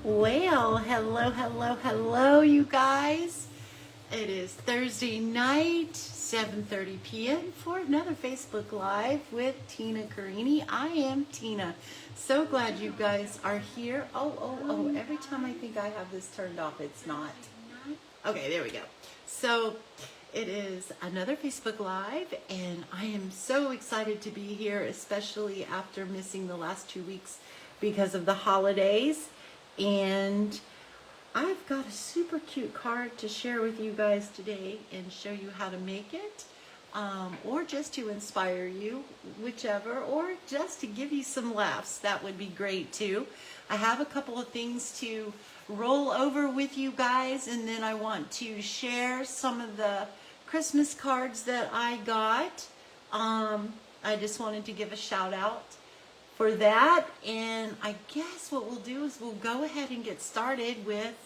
Well, hello, you guys. It is Thursday night, 7:30 p.m. for another Facebook Live with Tina Carini. I am Tina. So glad you guys are here. Oh, every time I think I have this turned off, it's not. Okay, there we go. So it is another Facebook Live, and I am so excited to be here, especially after missing the last 2 weeks because of the holidays. And I've got a super cute card to share with you guys today and show you how to make it, or just to inspire you, whichever, or just to give you some laughs. That would be great too. I have a couple of things to roll over with you guys, and then I want to share some of the Christmas cards that I got. I just wanted to give a shout out for that, and I guess what we'll do is we'll go ahead and get started with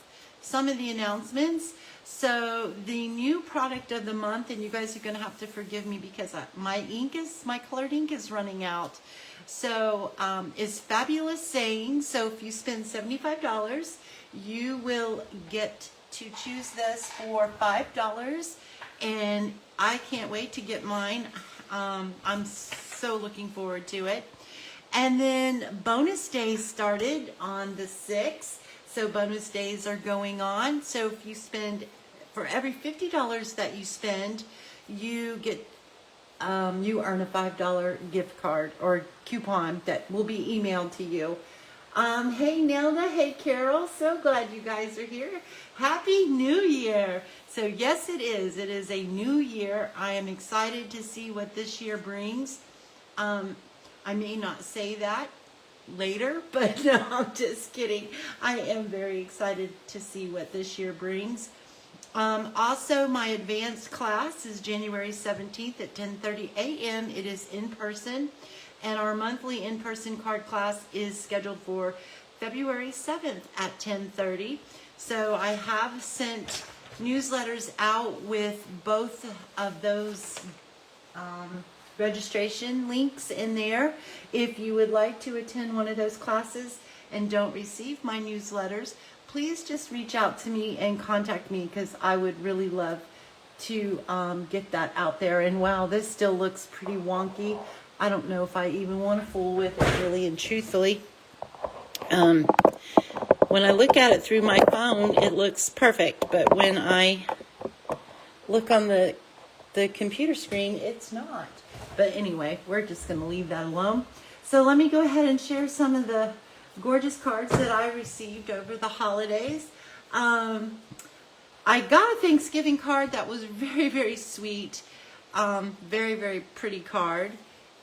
some of the announcements. So the new product of the month, and you guys are going to have to forgive me because my colored ink is running out. So is Fabulous Saying. So if you spend $75, you will get to choose this for $5, and I can't wait to get mine. I'm so looking forward to it. And then bonus days started on the 6th. So bonus days are going on. So if you spend, for every $50 that you spend, you get, you earn a $5 gift card or coupon that will be emailed to you. Hey Nelda, hey Carol, so glad you guys are here. Happy New Year. So yes, it is. It is a new year. I am excited to see what this year brings. I may not say that later, but no, I'm just kidding. I am very excited to see what this year brings. Also, my advanced class is January 17th at 10:30 a.m. It is in person, and our monthly in-person card class is scheduled for February 7th at 10:30. So I have sent newsletters out with both of those registration links in there. If you would like to attend one of those classes and don't receive my newsletters, please just reach out to me and contact me, because I would really love to get that out there. And wow, this still looks pretty wonky. I don't know if I even want to fool with it, really and truthfully. When I look at it through my phone, it looks perfect, but when I look on the computer screen, it's not. But anyway, we're just going to leave that alone. So let me go ahead and share some of the gorgeous cards that I received over the holidays. I got a Thanksgiving card that was very, very sweet. Very, very pretty card.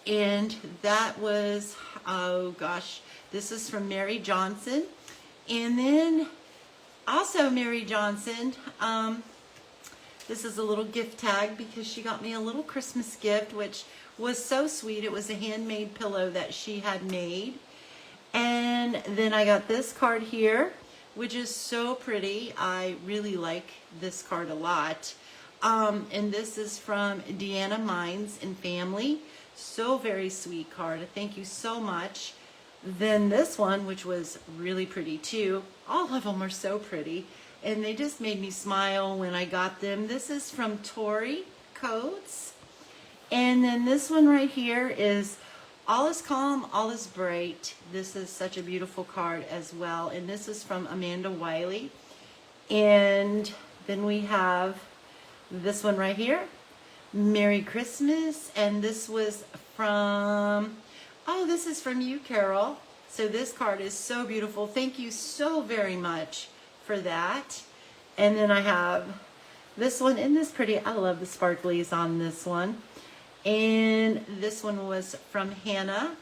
And that was, oh gosh, this is from Mary Johnson. And then also Mary Johnson, this is a little gift tag because she got me a little Christmas gift, which was so sweet. It was a handmade pillow that she had made. And then I got this card here, which is so pretty. I really like this card a lot. And this is from Deanna Mines and Family. So very sweet card. Thank you so much. Then this one, which was really pretty too. All of them are so pretty, and they just made me smile when I got them. This is from Tori Coates. And then this one right here is All is Calm, All is Bright. This is such a beautiful card as well. And this is from Amanda Wiley. And then we have this one right here, Merry Christmas. And this was from, oh, this is from you, Carol. So this card is so beautiful. Thank you so very much for that. And then I have this one, and this pretty, I love the sparklies on this one. And this one was from Hannah.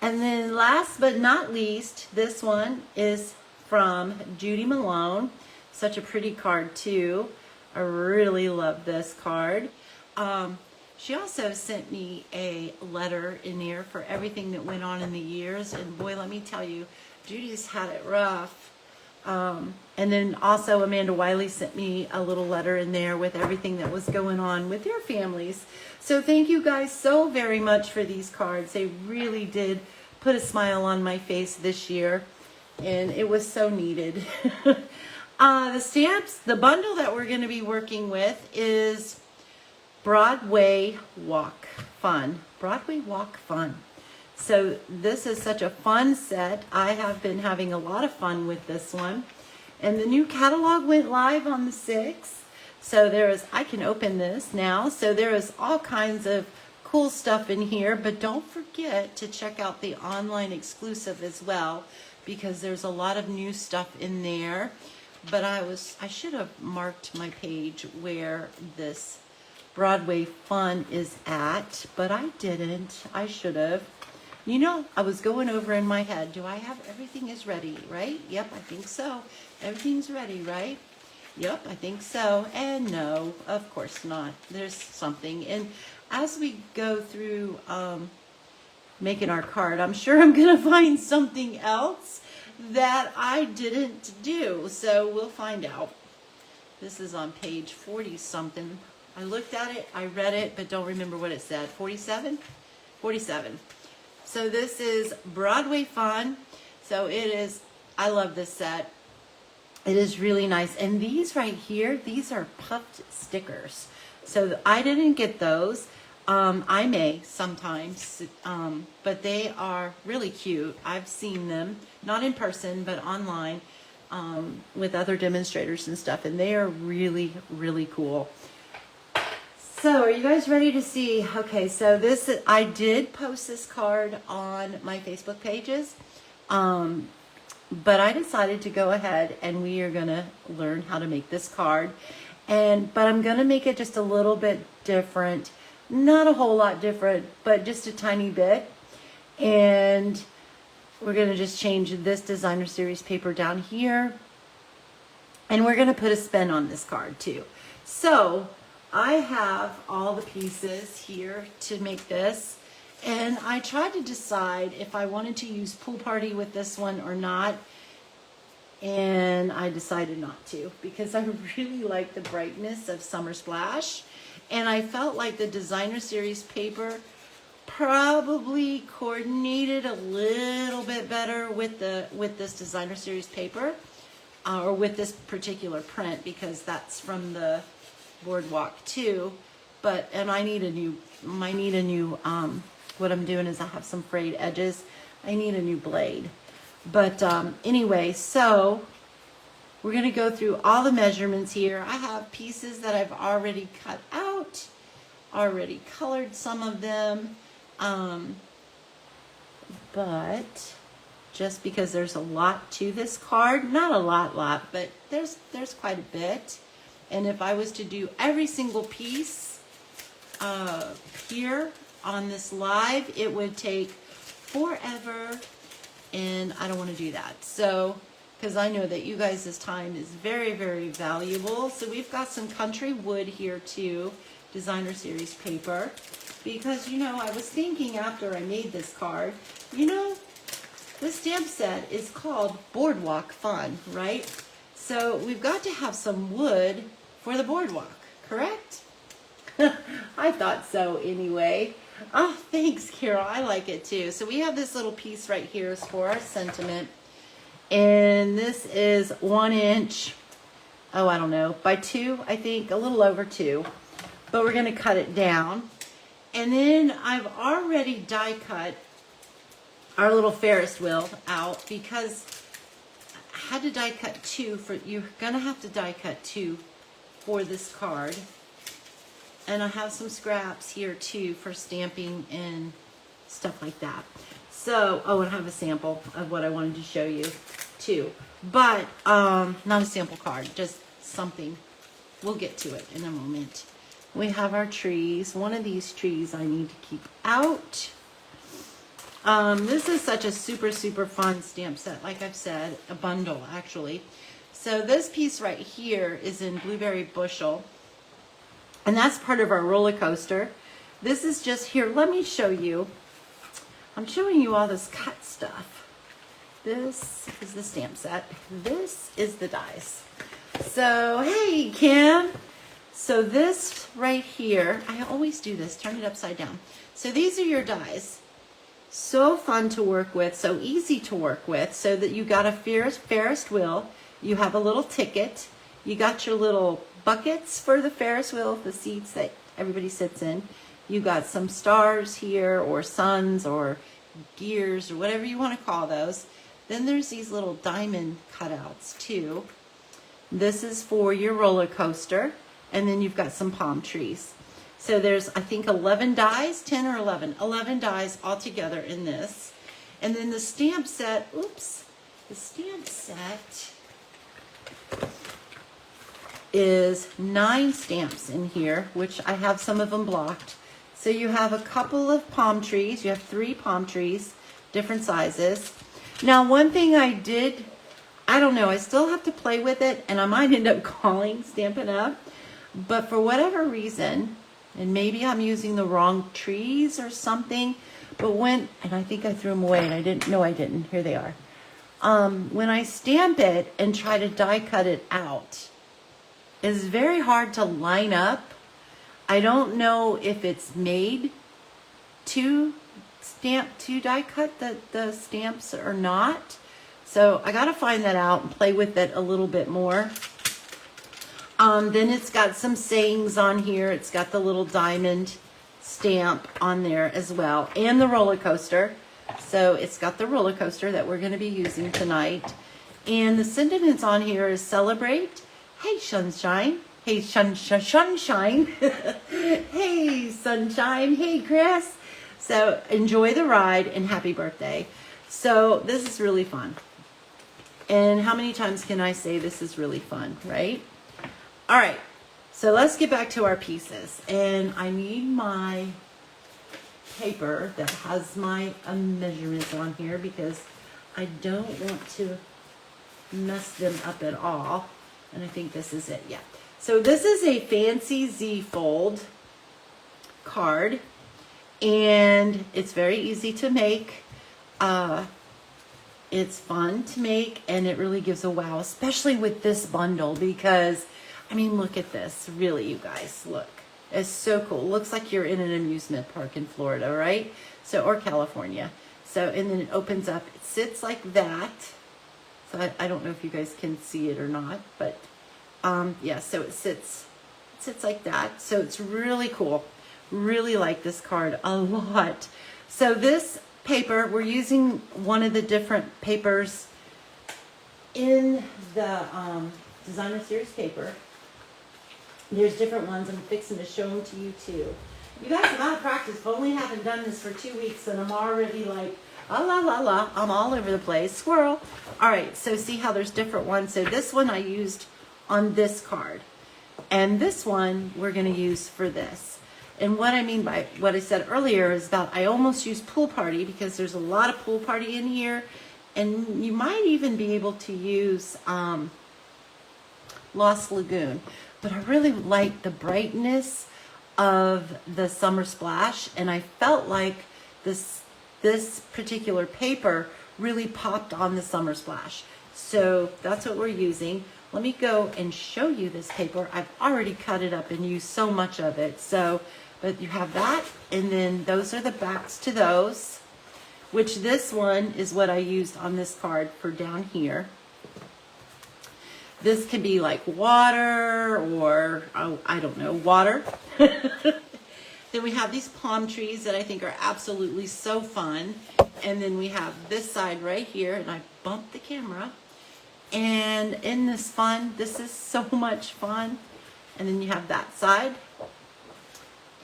And then last but not least, this one is from Judy Malone. Such a pretty card too. I really love this card. She also sent me a letter in there for everything that went on in the years. And boy, let me tell you, Judy's had it rough. And then also Amanda Wiley sent me a little letter in there with everything that was going on with their families. So thank you guys so very much for these cards. They really did put a smile on my face this year. and it was so needed. The stamps, the bundle that we're going to be working with is Broadway Walk Fun. Broadway Walk Fun. So this is such a fun set. I have been having a lot of fun with this one. And the new catalog went live on the 6th. So there is, I can open this now. So there is all kinds of cool stuff in here, but don't forget to check out the online exclusive as well, because there's a lot of new stuff in there. But I should have marked my page where this Broadway Fun is at, but I didn't. I should have. You know, I was going over in my head, do I have everything is ready, right? Yep, I think so. Everything's ready, right? Yep, I think so. And no, of course not. There's something. And as we go through making our card, I'm sure I'm going to find something else that I didn't do. So we'll find out. This is on page 40 something. I looked at it, I read it, but don't remember what it said. 47? 47. So this is Broadway Fun. So it is, I love this set. It is really nice. And these right here, these are puffed stickers. So I didn't get those. I may sometimes, but they are really cute. I've seen them, not in person, but online with other demonstrators and stuff. And they are really, really cool. So are you guys ready to see? Okay, so this, I did post this card on my Facebook pages, but I decided to go ahead and we are going to learn how to make this card. But I'm going to make it just a little bit different. Not a whole lot different, but just a tiny bit. And we're going to just change this designer series paper down here. And we're going to put a spin on this card too. So I have all the pieces here to make this. And I tried to decide if I wanted to use Pool Party with this one or not. And I decided not to, because I really like the brightness of Summer Splash. And I felt like the designer series paper probably coordinated a little bit better with this designer series paper, or with this particular print, because that's from the Boardwalk too. And I need a new, what I'm doing is I have some frayed edges. I need a new blade. But anyway, so we're going to go through all the measurements here. I have pieces that I've already cut out, already colored some of them. But just because there's a lot to this card, not a lot, but there's quite a bit. And if I was to do every single piece here on this live, it would take forever. And I don't want to do that. So, because I know that you guys' time is very, very valuable. So we've got some country wood here too, designer series paper. Because, you know, I was thinking after I made this card, you know, this stamp set is called Boardwalk Fun, right? So we've got to have some wood for the boardwalk, correct? I thought so anyway. Oh, thanks, Carol. I like it too. So we have this little piece right here is for our sentiment. And this is 1 inch, oh, I don't know, by 2, I think, a little over 2. But we're going to cut it down. And then I've already die cut our little Ferris wheel out, because I had to die cut 2 for, you're going to have to die cut 2 for this card. And I have some scraps here too for stamping and stuff like that. So, oh, and I have a sample of what I wanted to show you too. But not a sample card, just something. We'll get to it in a moment. We have our trees. One of these trees I need to keep out. This is such a super, super fun stamp set. Like I've said, a bundle actually. So this piece right here is in Blueberry Bushel. And that's part of our roller coaster. This is just here. Let me show you. I'm showing you all this cut stuff. This is the stamp set. This is the dies. So, hey, Kim. So this right here, I always do this, turn it upside down. So these are your dies. So fun to work with, so easy to work with, so that you got a Ferris wheel, you have a little ticket, you got your little buckets for the Ferris wheel, the seats that everybody sits in, you got some stars here, or suns, or gears, or whatever you want to call those. Then there's these little diamond cutouts too. This is for your roller coaster, and then you've got some palm trees. So there's, I think, 11 dies, 10 or 11 dies all together in this. And then the stamp set, the stamp set is 9 stamps in here, which I have some of them blocked. So you have a couple of palm trees. You have 3 palm trees, different sizes. Now, one thing I did, I don't know, I still have to play with it, and I might end up calling Stampin' Up. But for whatever reason, and maybe I'm using the wrong trees or something, but and I think I threw them away, and I didn't, no I didn't, here they are. When I stamp it and try to die cut it out, it's very hard to line up. I don't know if it's made to die cut the stamps or not. So I gotta find that out and play with it a little bit more. Then it's got some sayings on here. It's got the little diamond stamp on there as well, and the roller coaster. So it's got the roller coaster that we're going to be using tonight. And the sentiments on here is celebrate. Hey, sunshine. Hey, sunshine. Hey, sunshine. Hey, Chris. So enjoy the ride and happy birthday. So this is really fun. And how many times can I say this is really fun, right? All right, so let's get back to our pieces. And I need my paper that has my measurements on here because I don't want to mess them up at all. And I think this is it, yeah. So this is a fancy Z fold card, and it's very easy to make. It's fun to make, and it really gives a wow, especially with this bundle, because I mean, look at this. Really, you guys, look. It's so cool. It looks like you're in an amusement park in Florida, right? So, or California. So, and then it opens up. It sits like that. So, I don't know if you guys can see it or not, but yeah, so it sits like that. So, it's really cool. Really like this card a lot. So, this paper, we're using one of the different papers in the Designer Series paper. There's different ones. I'm fixing to show them to you too. You guys have out of practice. I've only haven't done this for 2 weeks, and I'm already like, la. I'm all over the place. Squirrel. All right, so see how there's different ones. So this one I used on this card, and this one we're going to use for this. And what I mean by what I said earlier is that I almost used pool party because there's a lot of pool party in here, and you might even be able to use Lost Lagoon. But I really like the brightness of the Summer Splash, and I felt like this particular paper really popped on the Summer Splash. So that's what we're using. Let me go and show you this paper. I've already cut it up and used so much of it. So, but you have that, and then those are the backs to those, which this one is what I used on this card for down here. This could be like water or, oh, I don't know, water. Then we have these palm trees that I think are absolutely so fun. And then we have this side right here, and I bumped the camera. And in this fun, this is so much fun. And then you have that side.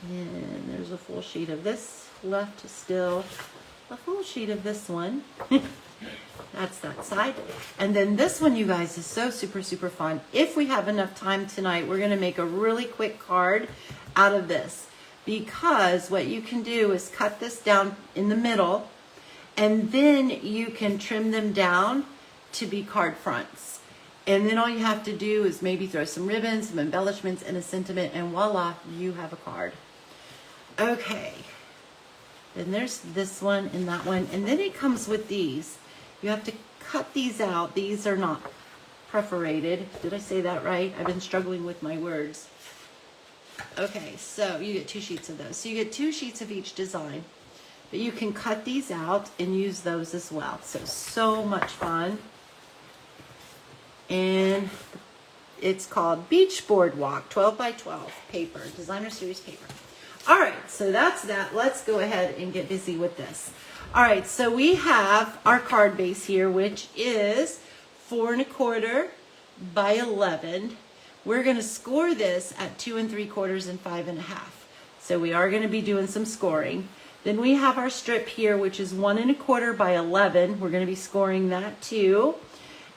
And there's a full sheet of this left still. A full sheet of this one. That's that side. And then this one, you guys, is so super fun. If we have enough time tonight, we're going to make a really quick card out of this, because what you can do is cut this down in the middle, and then you can trim them down to be card fronts. And then all you have to do is maybe throw some ribbons, some embellishments, and a sentiment, and voila, you have a card. Okay. Then there's this one and that one, and then it comes with these. You have to cut these out. These are not perforated. Did I say that right? I've been struggling with my words. Okay, so you get 2 sheets of those. So you get 2 sheets of each design. but you can cut these out and use those as well. So much fun. And it's called Beach Boardwalk 12 by 12 paper, designer series paper. All right, so that's that. Let's go ahead and get busy with this. All right, so we have our card base here, which is 4 1/4 by 11. We're going to score this at 2 3/4 and 5 1/2. So we are going to be doing some scoring. Then we have our strip here, which is 1 1/4 by 11. We're going to be scoring that too.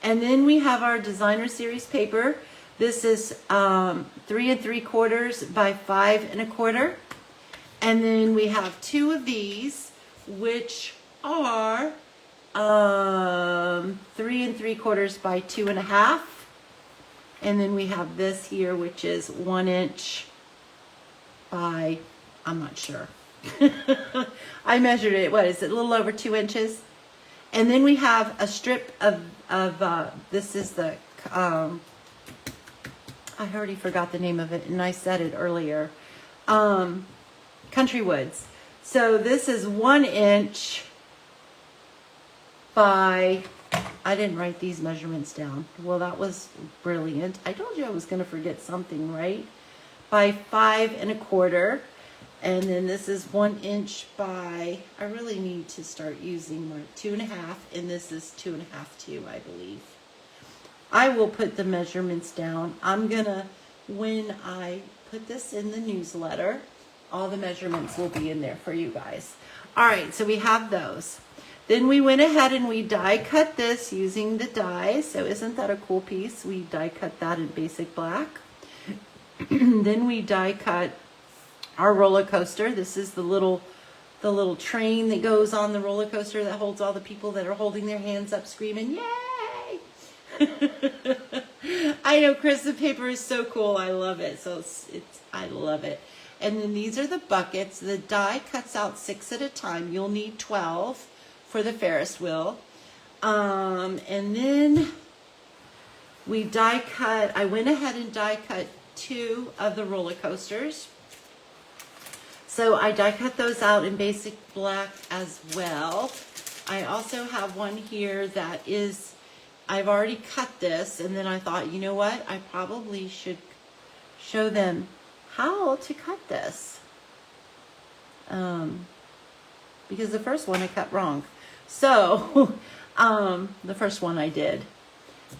And then we have our designer series paper. This is 3 3/4 by 5 1/4. And then we have 2 of these, which are 3 3/4 by 2 1/2. And then we have this here, which is 1 inch by, I'm not sure. I measured it, what is it, a little over 2 inches? And then we have a strip of this is the, I already forgot the name of it, and I said it earlier. Country Woods. So this is 1 inch by, I didn't write these measurements down. Well, that was brilliant. I told you I was going to forget something, right? By 5 1/4. And then this is 1 inch by, I really need to start using my 2 1/2, and this is 2 1/2 too, I believe. I will put the measurements down. I'm gonna, when I put this in the newsletter, all the measurements will be in there for you guys. All right, so we have those. Then we went ahead and we die cut this using the die. So isn't that a cool piece? We die cut that in basic black. Then we die cut our roller coaster. This is the little train that goes on the roller coaster that holds all the people that are holding their hands up screaming, yay! I know crisp paper is so cool. I love it. So I love it. And then these are the buckets. The die cuts out 6 at a time. You'll need 12 for the Ferris wheel. And then we die cut, I went ahead and die cut 2 of the roller coasters. So I die cut those out in basic black as well. I also have one here that is, I've already cut this, and then I thought, you know what? I probably should show them how to cut this. Because the first one I cut wrong. So, the first one I did.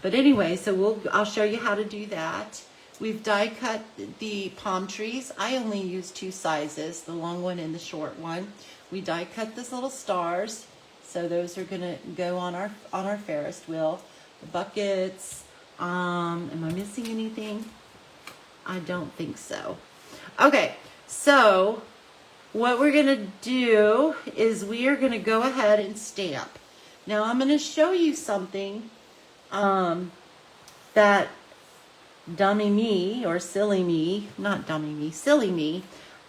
But anyway, so I'll show you how to do that. We've die cut the palm trees. I only use 2 sizes, the long one and the short one. We die cut these little stars. So those are gonna go on our Ferris wheel. The buckets, am I missing anything? I don't think so. Okay, so what we're gonna do is we are gonna go ahead and stamp. Now I'm gonna show you something that dummy me, or silly me, not dummy me, silly me,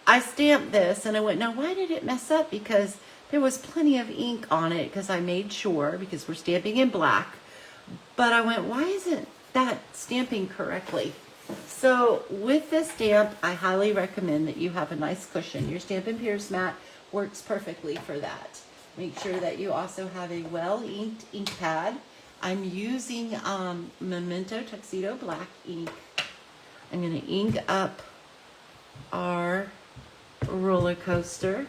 I stamped this and I went, now why did it mess up? Because there was plenty of ink on it, because I made sure, because we're stamping in black, but I went, why isn't that stamping correctly? So with this stamp, I highly recommend that you have a nice cushion. Your Stampin' Pierce mat works perfectly for that. Make sure that you also have a well-inked ink pad. I'm using Memento Tuxedo Black ink. I'm going to ink up our roller coaster.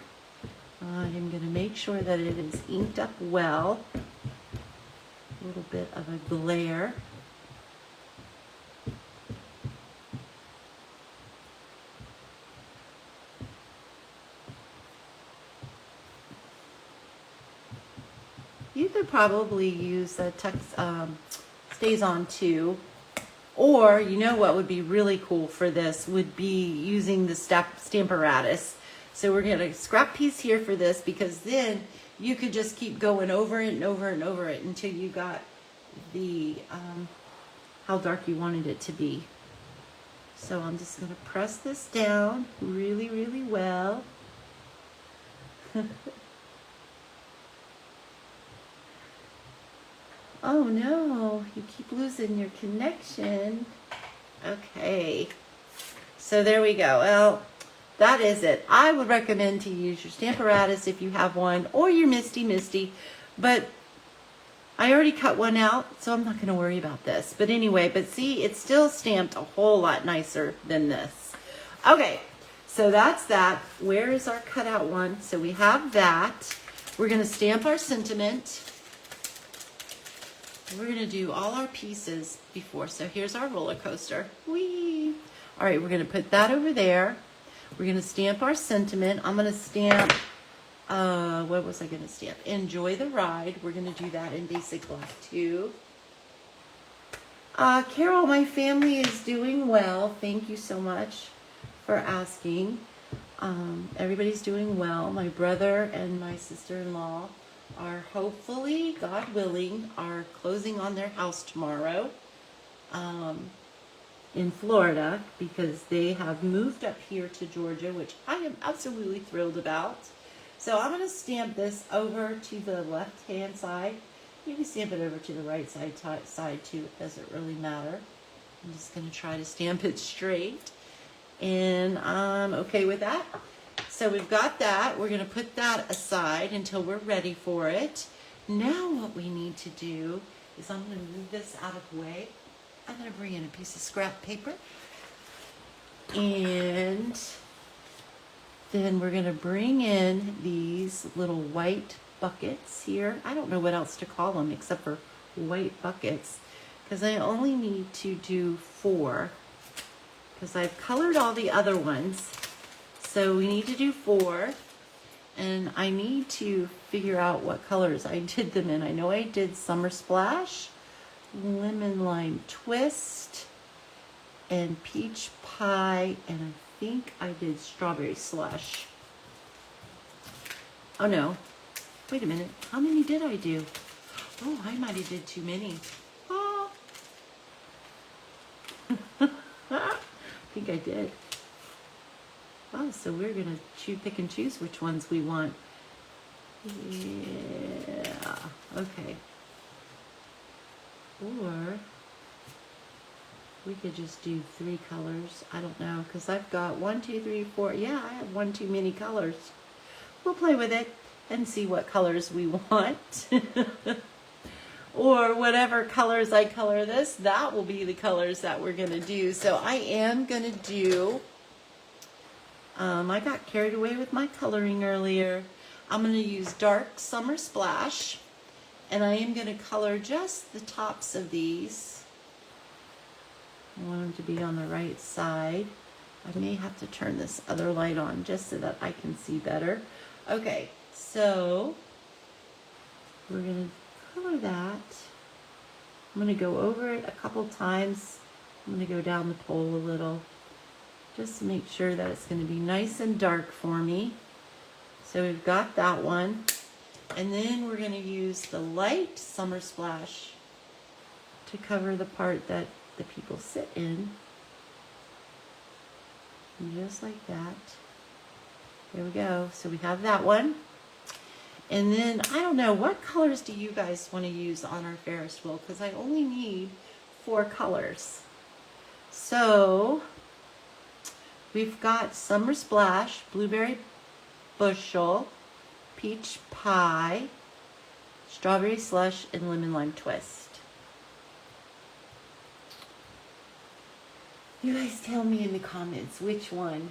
I'm going to make sure that it is inked up well. A little bit of a glare. You could probably use a stays on too, or you know what would be really cool for this would be using the Stamparatus. So we're gonna scrap piece here for this, because then you could just keep going over it and over and over it until you got the how dark you wanted it to be. So I'm just gonna press this down really, really well. Oh no, you keep losing your connection. Okay, so there we go. Well, that is it. I would recommend to use your Stamparatus if you have one, or your Misty, but I already cut one out, so I'm not going to worry about this. But anyway, but see, it's still stamped a whole lot nicer than this. Okay, so that's that. Where is our cutout one? So we have that. We're going to stamp our sentiment. We're going to do all our pieces before. So here's our roller coaster. Whee! All right, we're going to put that over there. We're going to stamp our sentiment. I'm going to stamp, what was I going to stamp? Enjoy the ride. We're going to do that in basic black too. Carol, my family is doing well. Thank you so much for asking. Everybody's doing well. My brother and my sister-in-law are hopefully, God willing, are closing on their house tomorrow in Florida, because they have moved up here to Georgia, which I am absolutely thrilled about. So I'm going to stamp this over to the left-hand side. You can stamp it over to the right side too. It doesn't really matter. I'm just going to try to stamp it straight. And I'm okay with that. So we've got that. We're going to put that aside until we're ready for it. Now what we need to do is I'm going to move this out of the way. I'm going to bring in a piece of scrap paper. And then we're going to bring in these little white buckets here. I don't know what else to call them except for white buckets, because I only need to do 4, because I've colored all the other ones. So we need to do 4, and I need to figure out what colors I did them in. I know I did Summer Splash, Lemon Lime Twist, and Peach Pie, and I think I did Strawberry Slush. Oh no, wait a minute, how many did I do? Oh, I might have did too many. Oh. I think I did. Oh, so we're gonna pick and choose which ones we want. Yeah, okay. Or we could just do 3 colors. I don't know, because I've got 1, 2, 3, 4. Yeah, I have one too many colors. We'll play with it and see what colors we want. Or whatever colors I color this, that will be the colors that we're going to do. So I am going to do, I got carried away with my coloring earlier. I'm going to use dark Summer Splash. And I am going to color just the tops of these. I want them to be on the right side. I may have to turn this other light on just so that I can see better. Okay, so we're going to color that. I'm going to go over it a couple times. I'm going to go down the pole a little, just to make sure that it's going to be nice and dark for me. So we've got that one. And then we're going to use the light Summer Splash to cover the part that the people sit in. And just like that. There we go. So we have that one. And then, I don't know, what colors do you guys want to use on our Ferris wheel? Because I only need 4 colors. So, we've got Summer Splash, Blueberry Bushel, Peach Pie, Strawberry Slush, and Lemon Lime Twist. You guys tell me in the comments which one.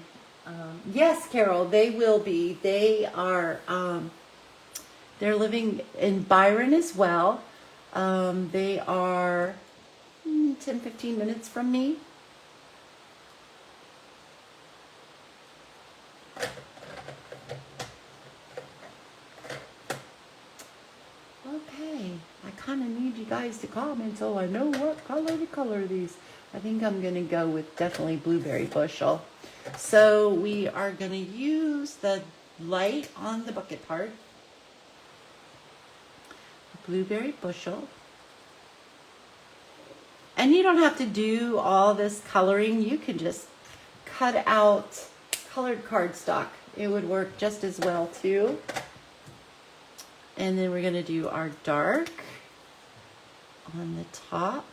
Yes, Carol, they will be. They are, they're living in Byron as well. They are 10-15 minutes from me. Okay, I kind of need you guys to comment so I know what color to color these. I think I'm going to go with definitely Blueberry Bushel. So we are going to use the light on the bucket part. Blueberry Bushel. And you don't have to do all this coloring. You can just cut out colored cardstock. It would work just as well too. And then we're going to do our dark on the top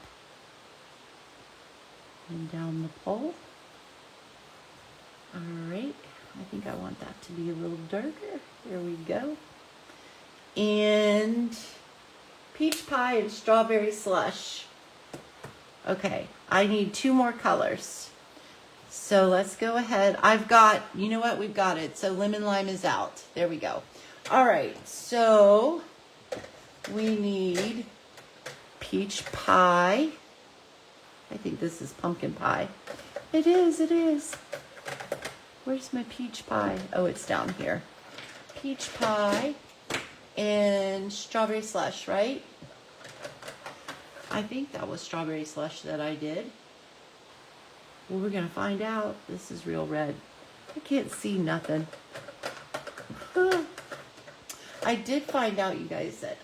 and down the pole. All right, want that to be a little darker. There we go. And peach pie and strawberry slush. Okay, I need 2 more colors. So let's go ahead. I've got, you know what? We've got it. So lemon lime is out. There we go. All right, so we need peach pie. I think this is pumpkin pie. It is, it is. Where's my peach pie? Oh, it's down here. Peach pie and strawberry slush, right? I think that was strawberry slush that I did. Well, we're gonna find out. This is real red. I can't see nothing. I did find out, you guys, that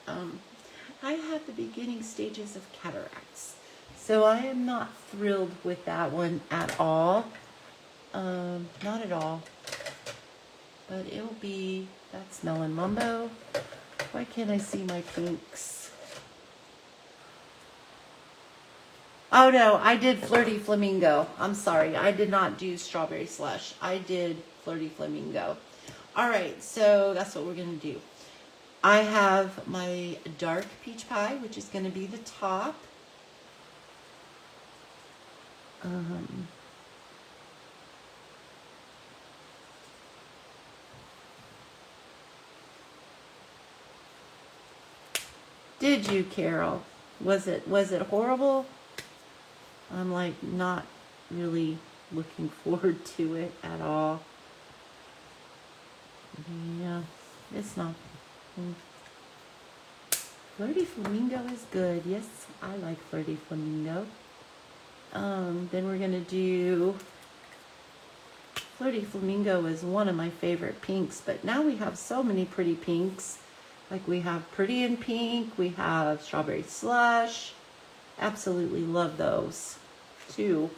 I have the beginning stages of cataracts. So I am not thrilled with that one at all. Not at all. But it'll be, that's Melon Mumbo. Why can't I see my pinks? Oh no, I did Flirty Flamingo. I'm sorry, I did not do Strawberry Slush. I did Flirty Flamingo. All right, so that's what we're gonna do. I have my dark peach pie, which is gonna be the top. Did you, Carol? Was it horrible? I'm like not really looking forward to it at all. Yeah, it's not. Flirty Flamingo is good. Yes, I like Flirty Flamingo. Then we're gonna do Flirty Flamingo is one of my favorite pinks, but now we have so many pretty pinks. Like we have Pretty in Pink, we have Strawberry Slush. Absolutely love those too.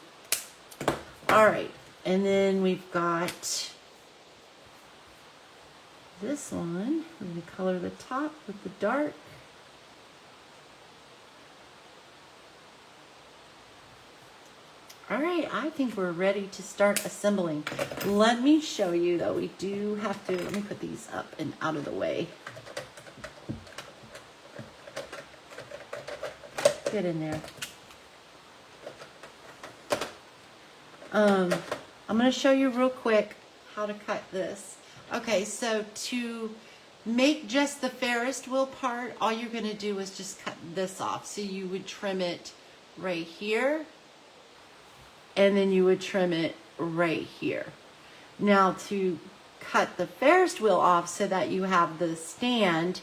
All right, and then we've got this one. We're gonna color the top with the dark. All right, I think we're ready to start assembling. Let me show you though, we do have to, let me put these up and out of the way. Get in there. I'm going to show you real quick how to cut this. Okay, so to make just the Ferris wheel part, all you're going to do is just cut this off. So you would trim it right here, and then you would trim it right here. Now to cut the Ferris wheel off so that you have the stand,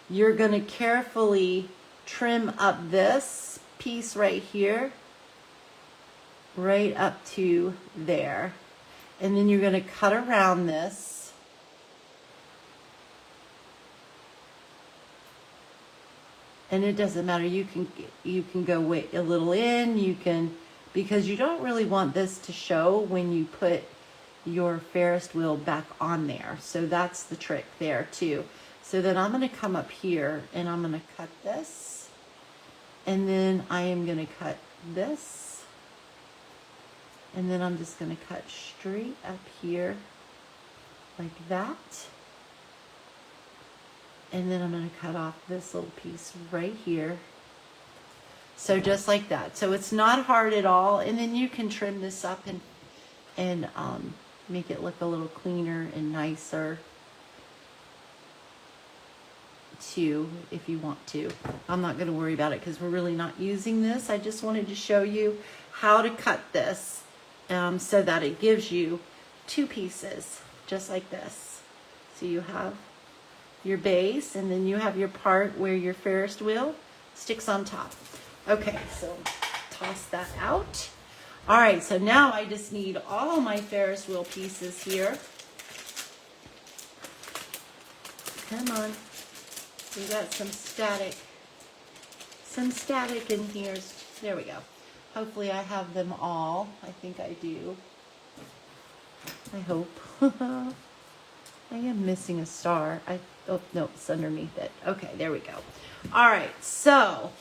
you're going to carefully trim up this piece right here, right up to there. And then you're going to cut around this. And it doesn't matter, you can go wait a little in, you can, because you don't really want this to show when you put your Ferris wheel back on there. So that's the trick there too. So then I'm going to come up here and I'm going to cut this. And then I am going to cut this. And then I'm just going to cut straight up here like that. And then I'm going to cut off this little piece right here. So just like that. So it's not hard at all. And then you can trim this up and make it look a little cleaner and nicer too, if you want to. I'm not going to worry about it because we're really not using this. I just wanted to show you how to cut this so that it gives you 2 pieces, just like this. So you have your base, and then you have your part where your Ferris wheel sticks on top. Okay, so toss that out. All right, so now I just need all my Ferris wheel pieces here. Come on. We got some static in here. There we go. Hopefully I have them all. I think I do. I hope. I am missing a star. Oh, no, it's underneath it. Okay, there we go. All right, so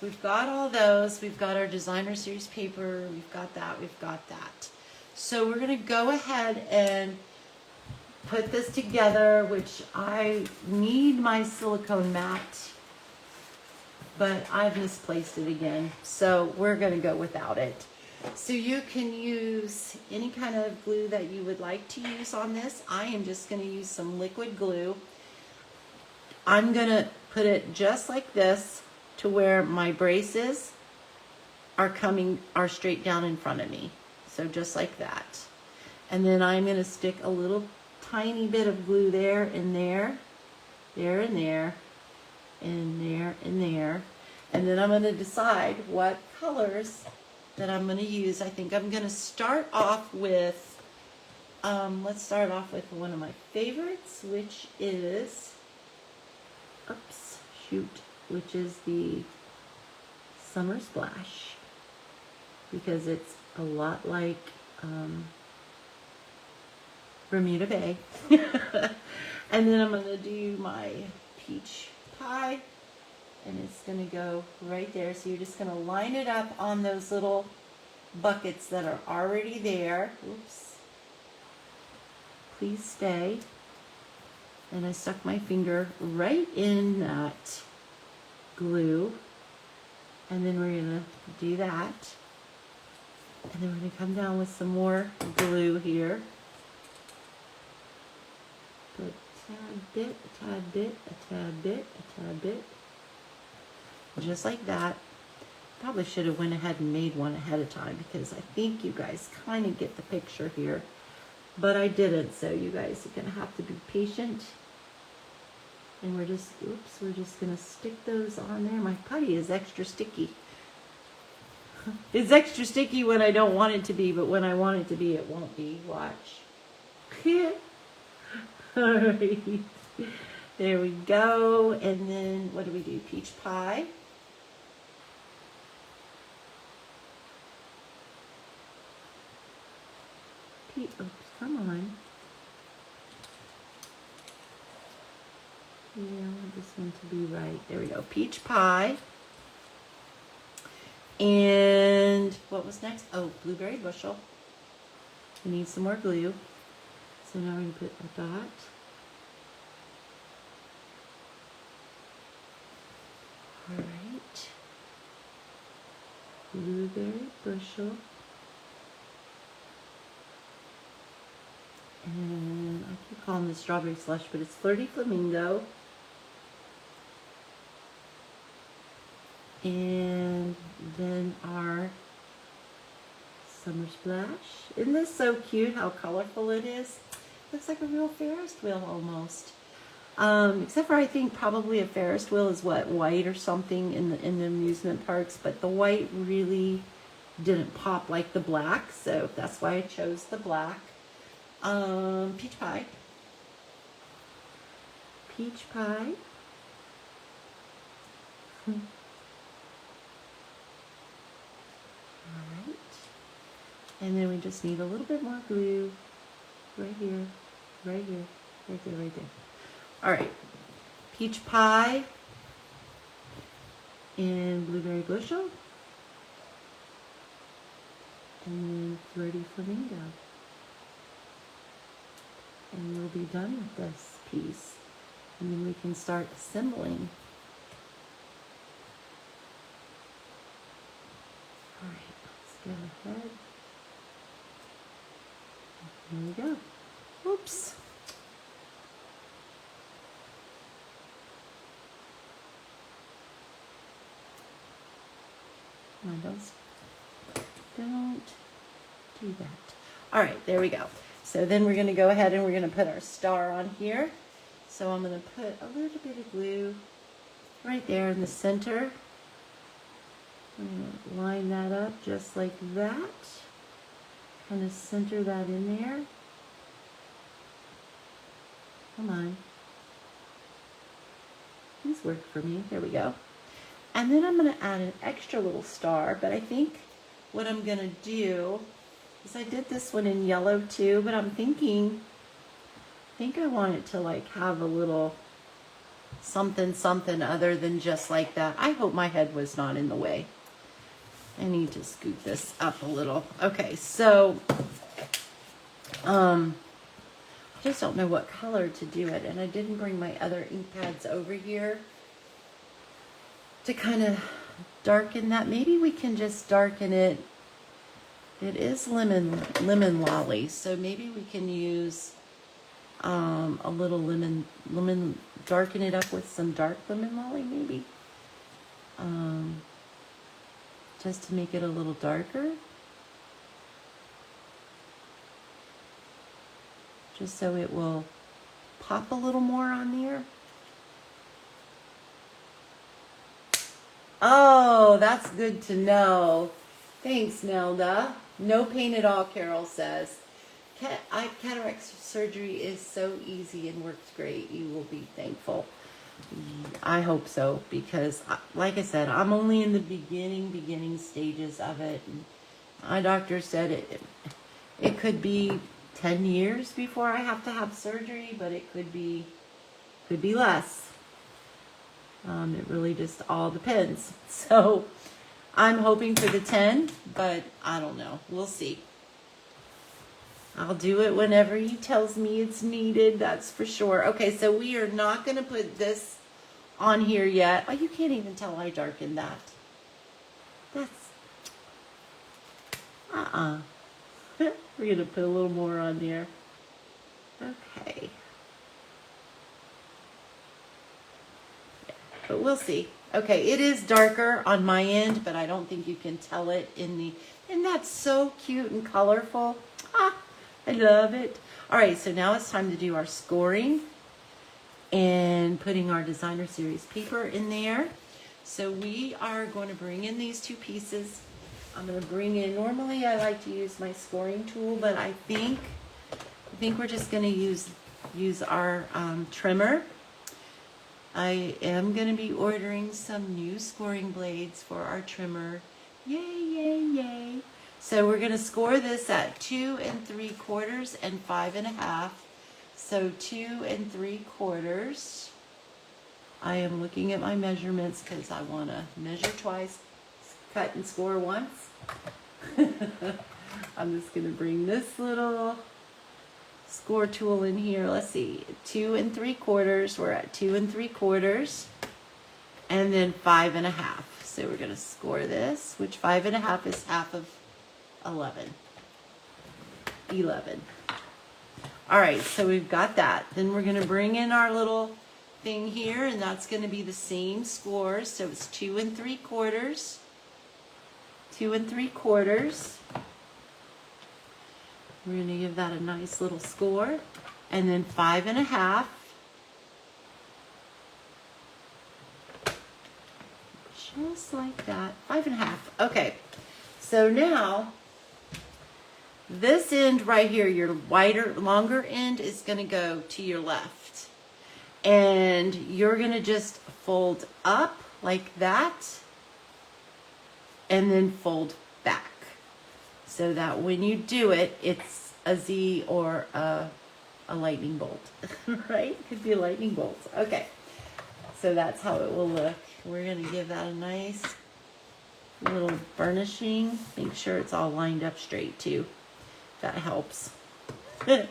we've got all those. We've got our designer series paper. We've got that. We've got that. So we're going to go ahead and put this together, which I need my silicone mat, but I've misplaced it again. So we're going to go without it. So you can use any kind of glue that you would like to use on this. I am just going to use some liquid glue. I'm going to put it just like this to where my braces are straight down in front of me. So just like that. And then I'm going to stick a little tiny bit of glue there and there, there and there, and there and there. And then I'm going to decide what colors that I'm going to use. I think I'm going to start off with, let's start off with one of my favorites, which is, which is the Summer Splash, because it's a lot like Bermuda Bay. And then I'm going to do my peach pie. And it's going to go right there. So you're just going to line it up on those little buckets that are already there. Oops. Please stay. And I stuck my finger right in that glue. And then we're going to do that. And then we're going to come down with some more glue here. Put a tad bit, a tad bit, a tad bit, a tad bit. Just like that. Probably should have went ahead and made one ahead of time, because I think you guys kind of get the picture here, but I didn't, so you guys are going to have to be patient. And we're just going to stick those on there. My putty is extra sticky. It's extra sticky when I don't want it to be, but when I want it to be, it won't be. Watch. All right. There we go. And then what do we do? Peach pie. Oops, come on. Yeah, I want this one to be right. There we go. Peach pie. And what was next? Oh, blueberry bushel. We need some more glue. So now we're going to put a dot. All right. Blueberry bushel. And I keep calling this strawberry slush, but it's Flirty Flamingo. And then our Summer Splash. Isn't this so cute how colorful it is? Looks like a real Ferris wheel almost. Except for I think probably a Ferris wheel is what, white or something in the amusement parks, but the white really didn't pop like the black, so that's why I chose the black. Peach pie. Peach pie. Alright. And then we just need a little bit more glue. Right here. Right here. Right there, right there. Alright. Peach pie. And blueberry bushel. And then Flirty Flamingo. And we'll be done with this piece. And then we can start assembling. All right, let's go ahead. There we go. Oops. Come on, don't do that. All right, there we go. So then we're going to go ahead and we're going to put our star on here. So I'm going to put a little bit of glue right there in the center. I'm going to line that up just like that. Kind of center that in there. Come on. These work for me. There we go. And then I'm going to add an extra little star, but I think what I'm going to do is I did this one in yellow too, but I'm thinking, I think I want it to like have a little something other than just like that. I hope my head was not in the way. I need to scoot this up a little. Okay, so Just don't know what color to do it. And I didn't bring my other ink pads over here to kind of darken that. Maybe we can just darken it. It is lemon lolly, so maybe we can use a little lemon, darken it up with some dark lemon lolly, maybe, just to make it a little darker, just so it will pop a little more on there. Oh, that's good to know. Thanks, Nelda. No pain at all, Carol says. Cataract surgery is so easy and works great. You will be thankful. I hope so, because like I said, I'm only in the beginning stages of it. My doctor said it could be 10 years before I have to have surgery, but it could be less. It really just all depends. So I'm hoping for the 10, but I don't know. We'll see. I'll do it whenever he tells me it's needed, that's for sure. Okay, so we are not going to put this on here yet. Oh, you can't even tell I darkened that. That's... We're going to put a little more on there. Okay. But we'll see. Okay, it is darker on my end, but I don't think you can tell it in the... And that's so cute and colorful. Ah, I love it. All right, so now it's time to do our scoring and putting our designer series paper in there. So we are going to bring in these two pieces. I'm going to bring in, normally I like to use my scoring tool, but I think we're just going to use our trimmer. I am going to be ordering some new scoring blades for our trimmer. Yay, yay, yay. So we're going to score this at 2 3/4 and 5.5. So 2 3/4. I am looking at my measurements because I want to measure twice, cut and score once. I'm just going to bring this little score tool in here. Let's see, 2 3/4. We're at 2 3/4, and then 5.5. So we're going to score this, which 5.5 is half of 11. All right, so we've got that. Then we're going to bring in our little thing here, and that's going to be the same score. So it's 2 3/4, 2 3/4. We're going to give that a nice little score, and then 5.5. Just like that, 5.5. Okay, so now this end right here, your wider, longer end is going to go to your left, and you're going to just fold up like that, and then fold back, so that when you do it, it's a Z or a lightning bolt, right? Could be a lightning bolt. Okay, so that's how it will look. We're going to give that a nice little burnishing. Make sure it's all lined up straight too. That helps. Okay,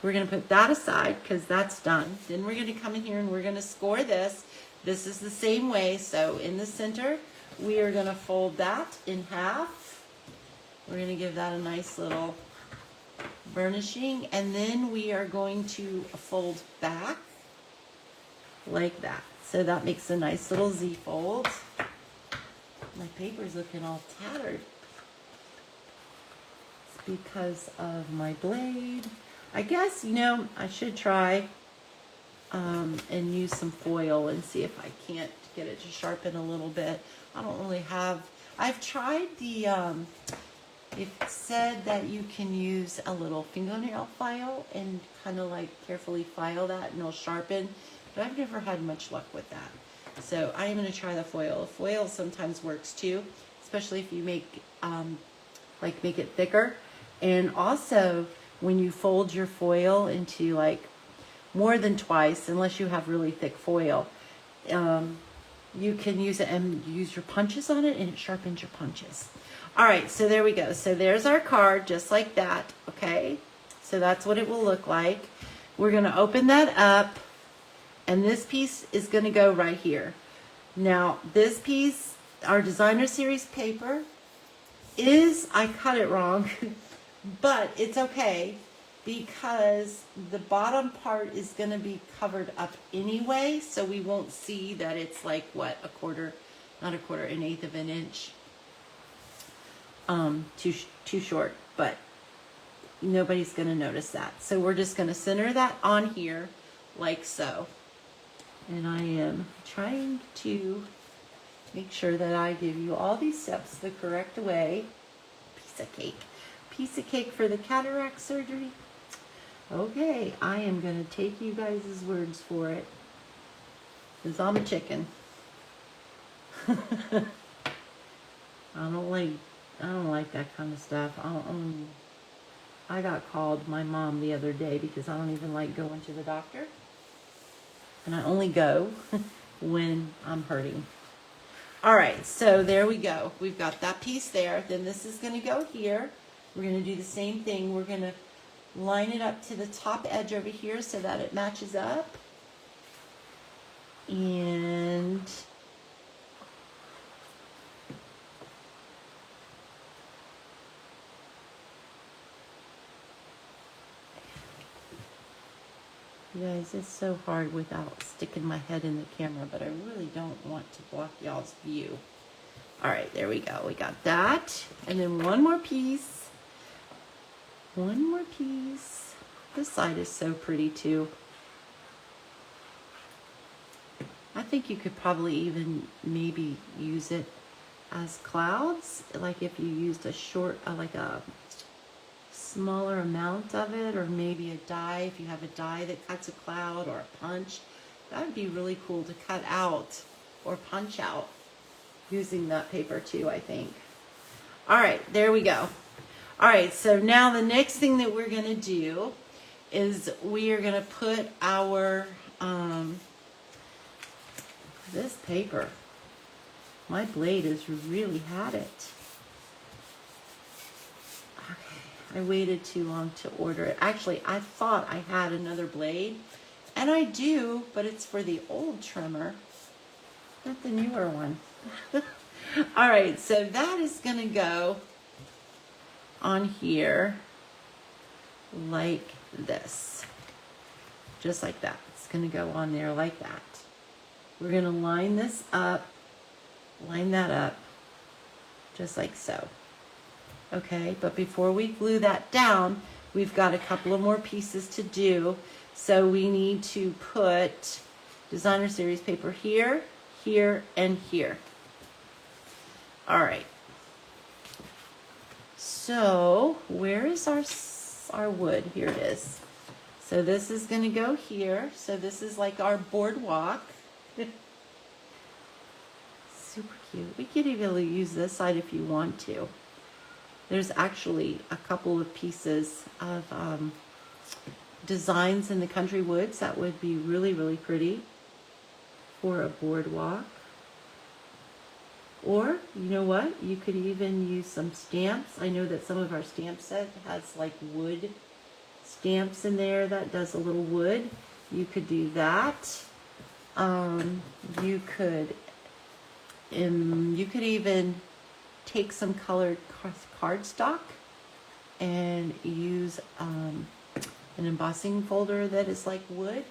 we're going to put that aside because that's done. Then we're going to come in here and we're going to score this. This is the same way. So in the center, we are going to fold that in half. We're going to give that a nice little burnishing, and then we are going to fold back like that. So that makes a nice little Z fold. My paper's looking all tattered. It's because of my blade. I guess, you know, I should try and use some foil and see if I can't get it to sharpen a little bit. I don't really have, I've tried the, it said that you can use a little fingernail file and kind of like carefully file that and it'll sharpen, but I've never had much luck with that. So I am going to try the foil. The foil sometimes works too, especially if you make, make it thicker. And also when you fold your foil into like more than twice, unless you have really thick foil, you can use it and use your punches on it, and it sharpens your punches. All right, so there we go. So there's our card, just like that, okay? So that's what it will look like. We're going to open that up, and this piece is going to go right here. Now, this piece, our designer series paper, I cut it wrong, but it's okay because the bottom part is going to be covered up anyway, so we won't see that it's like, what, not a quarter, an eighth of an inch too short, but nobody's going to notice that. So we're just going to center that on here like so. And I am trying to make sure that I give you all these steps the correct way. Piece of cake for the cataract surgery. Okay, I am going to take you guys' words for it, because I'm a chicken. I don't like that kind of stuff. I got called my mom the other day because I don't even like going to the doctor. And I only go when I'm hurting. All right, so there we go. We've got that piece there. Then this is going to go here. We're going to do the same thing. We're going to line it up to the top edge over here so that it matches up. And you guys, it's so hard without sticking my head in the camera, but I really don't want to block y'all's view. All right, there we go. We got that. And then one more piece. One more piece. This side is so pretty too. I think you could probably even maybe use it as clouds, like if you used a short, like a smaller amount of it, or maybe a die, if you have a die that cuts a cloud, or a punch. That would be really cool to cut out or punch out using that paper too, I think. All right, there we go. All right, so now the next thing that we're going to do is we are going to put our this paper. My blade has really had it. Okay, I waited too long to order it. Actually, I thought I had another blade, and I do, but it's for the old trimmer, not the newer one. All right, so that is going to go on here like this, just like that. It's going to go on there like that. We're going to line this up, line that up, just like so. Okay, but before we glue that down, we've got a couple of more pieces to do. So we need to put designer series paper here, here, and here. All right. So where is our wood? Here it is. So this is going to go here. So this is like our boardwalk. Super cute. We could even use this side if you want to. There's actually a couple of pieces of designs in the country woods that would be really, really pretty for a boardwalk. Or, you know what? You could even use some stamps. I know that some of our stamp set has like wood stamps in there that does a little wood. You could do that. You could even take some colored cardstock and use an embossing folder that is like wood,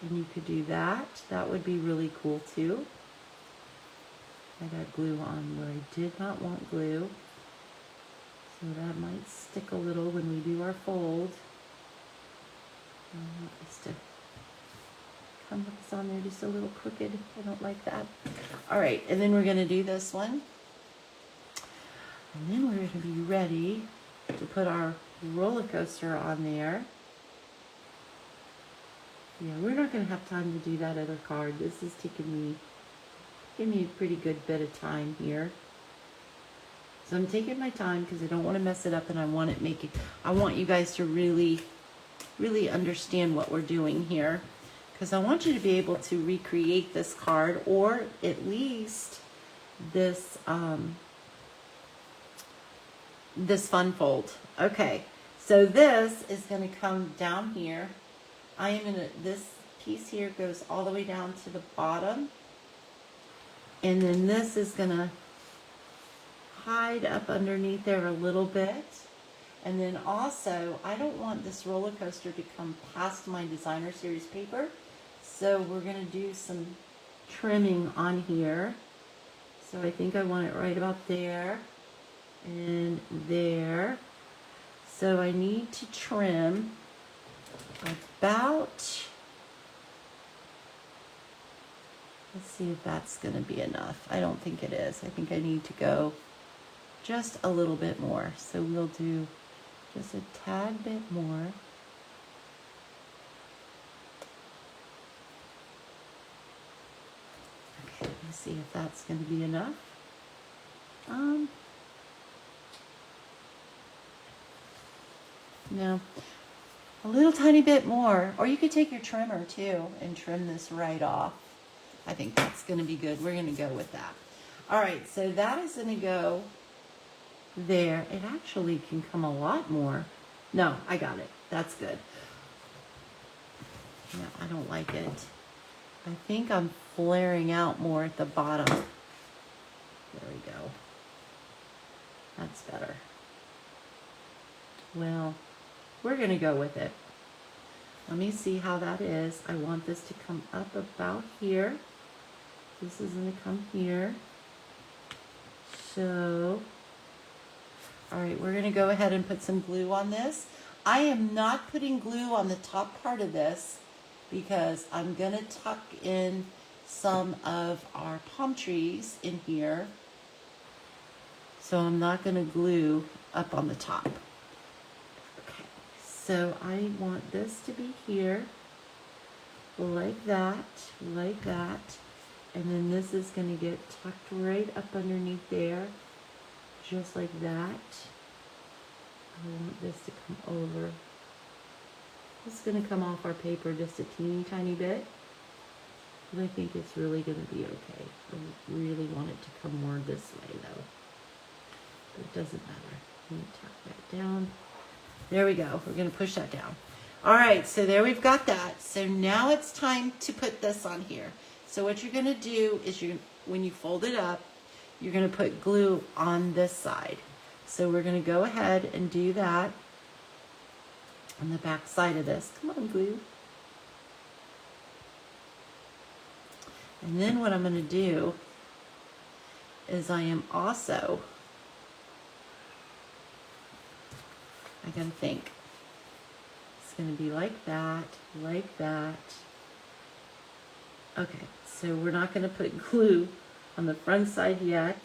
and you could do that. That would be really cool too. I got glue on where I did not want glue, so that might stick a little when we do our fold. I want this to come on there just a little crooked. I don't like that. All right, and then we're going to do this one. And then we're going to be ready to put our roller coaster on there. Yeah, we're not going to have time to do that other card. This is taking me a pretty good bit of time here. So I'm taking my time because I don't want to mess it up, and I want you guys to really, really understand what we're doing here. because I want you to be able to recreate this card, or at least this this fun fold. Okay, so this is going to come down here. I am gonna, this piece here goes all the way down to the bottom, and then this is gonna hide up underneath there a little bit. And then also, I don't want this roller coaster to come past my designer series paper, so we're gonna do some trimming on here. So I think I want it right about there and there. So I need to trim about, let's see if that's going to be enough. I don't think it is. I think I need to go just a little bit more. So we'll do just a tad bit more. Okay, let's see if that's going to be enough. No, a little tiny bit more. Or you could take your trimmer too and trim this right off. I think that's going to be good. We're going to go with that. All right, so that is going to go there. It actually can come a lot more. No, I got it. That's good. No, I don't like it. I think I'm flaring out more at the bottom. There we go. That's better. Well, we're going to go with it. Let me see how that is. I want this to come up about here. This is going to come here. So, all right, we're going to go ahead and put some glue on this. I am not putting glue on the top part of this because I'm going to tuck in some of our palm trees in here. So I'm not going to glue up on the top. Okay, so I want this to be here, like that, like that. And then this is going to get tucked right up underneath there, just like that. I want this to come over. It's going to come off our paper just a teeny tiny bit, but I think it's really going to be okay. I really want it to come more this way though, but it doesn't matter. Let me tuck that down. There we go. We're going to push that down. All right, so there we've got that. So now it's time to put this on here. So what you're going to do is when you fold it up, you're going to put glue on this side. So we're going to go ahead and do that on the back side of this. Come on, glue. And then what I'm going to do is I am also, I got to think. It's going to be like that, like that. Okay, so we're not going to put glue on the front side yet.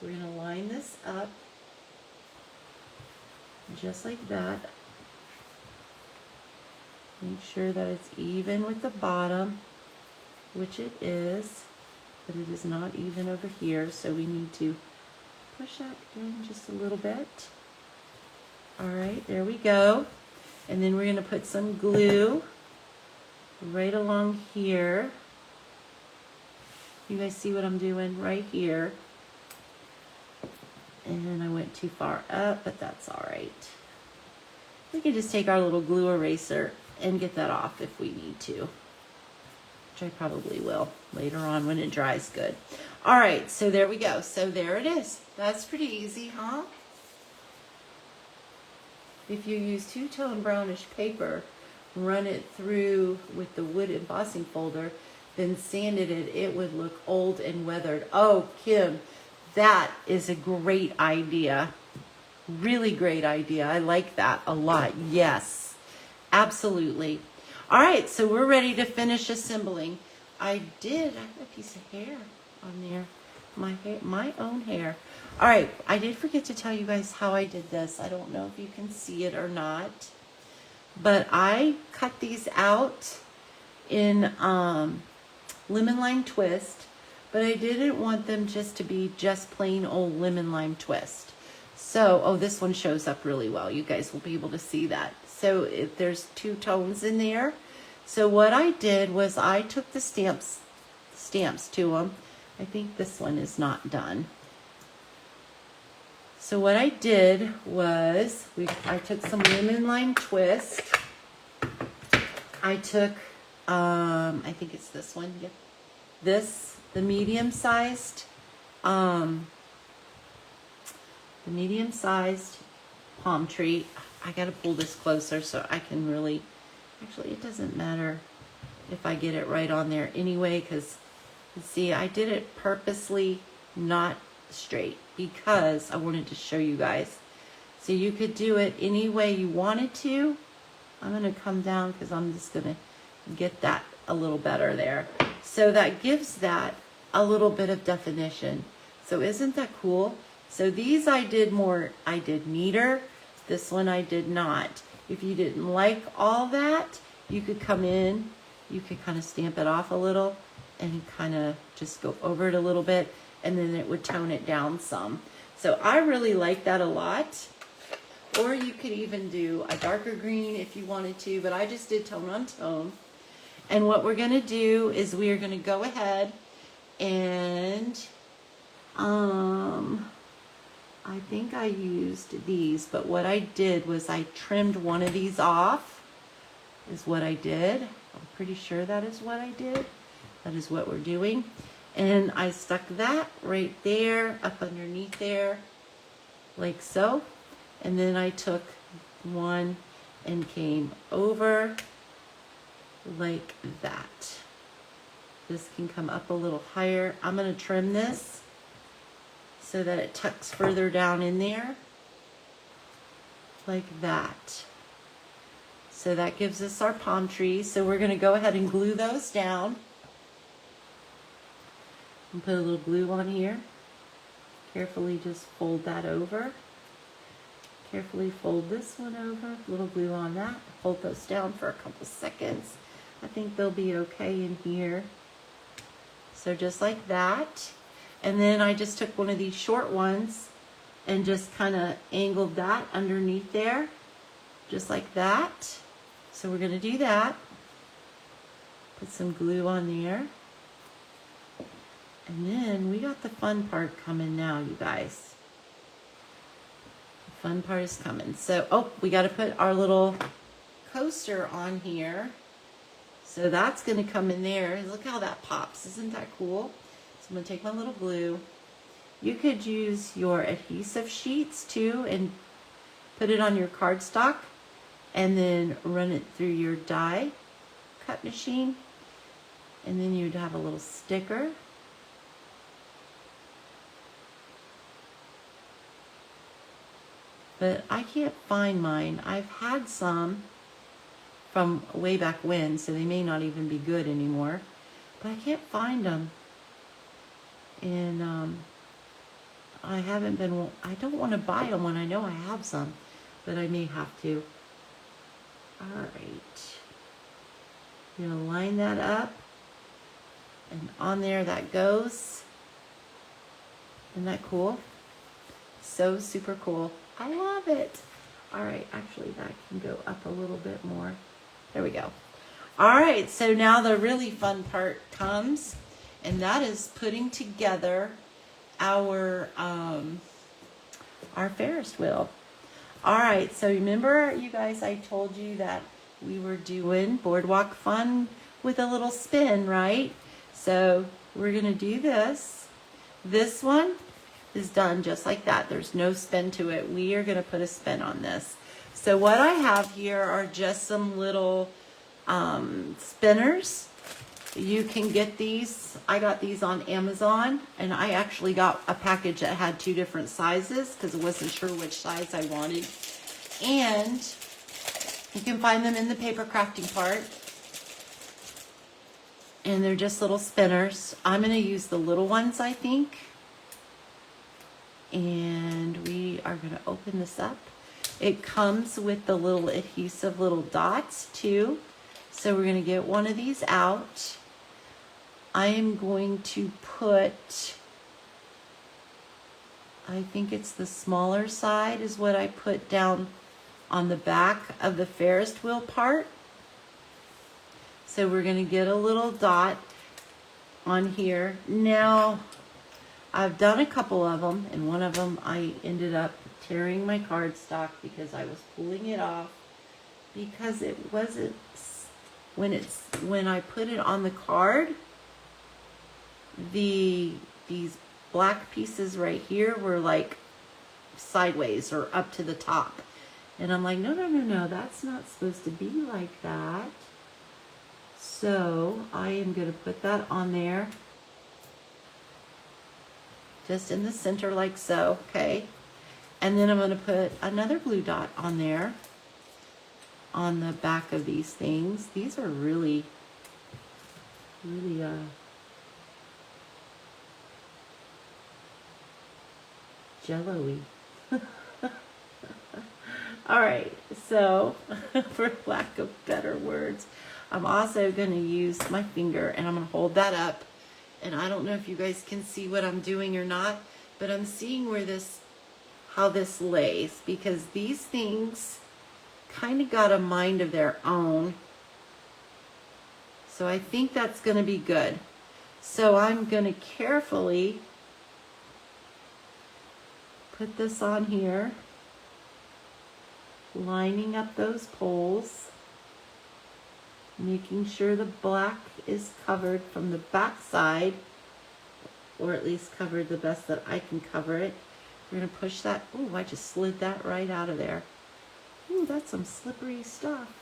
We're going to line this up just like that. Make sure that it's even with the bottom, which it is, but it is not even over here, so we need to push that in just a little bit. All right, there we go. And then we're going to put some glue right along here. You guys see what I'm doing right here? And I went too far up, but that's all right. We can just take our little glue eraser and get that off if we need to, which I probably will later on when it dries good. All right, so there we go. So there it is. That's pretty easy, huh? If you use two-tone brownish paper, run it through with the wood embossing folder, then sanded it, it would look old and weathered. Oh, Kim, that is a great idea. Really great idea. I like that a lot. Yes, absolutely. All right, so we're ready to finish assembling. I have a piece of hair on there. My own hair. All right, I did forget to tell you guys how I did this. I don't know if you can see it or not, but I cut these out in lemon lime twist, but I didn't want them just to be just plain old lemon lime twist. So, oh, this one shows up really well. You guys will be able to see that. So there's two tones in there. So what I did was I took the stamps to them. I think this one is not done. So what I did was I took some lemon lime twist. I took I think it's this one. Yep. The medium-sized palm tree. I got to pull this closer so I can really, actually it doesn't matter if I get it right on there anyway, because you see I did it purposely not straight because I wanted to show you guys. So you could do it any way you wanted to. I'm going to come down because I'm just going to get that a little better there. So that gives that a little bit of definition. So isn't that cool? So these I did neater. This one I did not. If you didn't like all that, you could come in, you could kind of stamp it off a little and kind of just go over it a little bit, and then it would tone it down some. So I really like that a lot. Or you could even do a darker green if you wanted to, but I just did tone on tone. And what we're going to do is we are going to go ahead and I think I used these, but what I did was I trimmed one of these off, is what I did. I'm pretty sure that is what I did. That is what we're doing. And I stuck that right there, up underneath there, like so. And then I took one and came over like that. This can come up a little higher. I'm going to trim this so that it tucks further down in there, like that. So that gives us our palm trees. So we're going to go ahead and glue those down. And put a little glue on here. Carefully just fold that over. Carefully fold this one over. A little glue on that. Hold those down for a couple seconds. I think they'll be okay in here. So just like that. And then I just took one of these short ones and just kind of angled that underneath there. Just like that. So we're going to do that. Put some glue on there. And then we got the fun part coming now, you guys. The fun part is coming. So, oh, we got to put our little coaster on here. So that's going to come in there. Look how that pops. Isn't that cool? So I'm going to take my little glue. You could use your adhesive sheets too and put it on your cardstock and then run it through your die cut machine. And then you'd have a little sticker. But I can't find mine. I've had some from way back when, so they may not even be good anymore. But I can't find them. And I don't want to buy them when I know I have some, but I may have to. All right. You're going to line that up. And on there that goes. Isn't that cool? So super cool. I love it. All right, actually that can go up a little bit more. There we go. All right, so now the really fun part comes, and that is putting together our Ferris wheel. All right, so remember you guys, I told you that we were doing Boardwalk Fun with a little spin, right? So we're gonna do this. This one is done just like that. There's no spin to it. We are going to put a spin on this. So what I have here are just some little spinners. You can get these. I got these on Amazon, and I actually got a package that had 2 different sizes because I wasn't sure which size I wanted. And you can find them in the paper crafting part. And they're just little spinners. I'm going to use the little ones, I think. And we are going to open this up. It comes with the little adhesive little dots too. So we're going to get one of these out. I am going to put, I think it's the smaller side is what I put down on the back of the Ferris wheel part. So we're going to get a little dot on here. Now, I've done a couple of them, and one of them I ended up tearing my cardstock because I was pulling it off because it wasn't, when I put it on the card, these black pieces right here were like sideways or up to the top. And I'm like, no, no, no, no, that's not supposed to be like that. So I am going to put that on there, just in the center like so, okay? And then I'm going to put another blue dot on there, on the back of these things. These are really, really, jello-y. All right, so for lack of better words, I'm also going to use my finger and I'm going to hold that up. And I don't know if you guys can see what I'm doing or not, but I'm seeing where how this lays, because these things kind of got a mind of their own. So I think that's going to be good. So I'm going to carefully put this on here, lining up those poles, making sure the black is covered from the back side, or at least covered the best that I can cover it. We're going to push that. Oh, I just slid that right out of there. Ooh, that's some slippery stuff.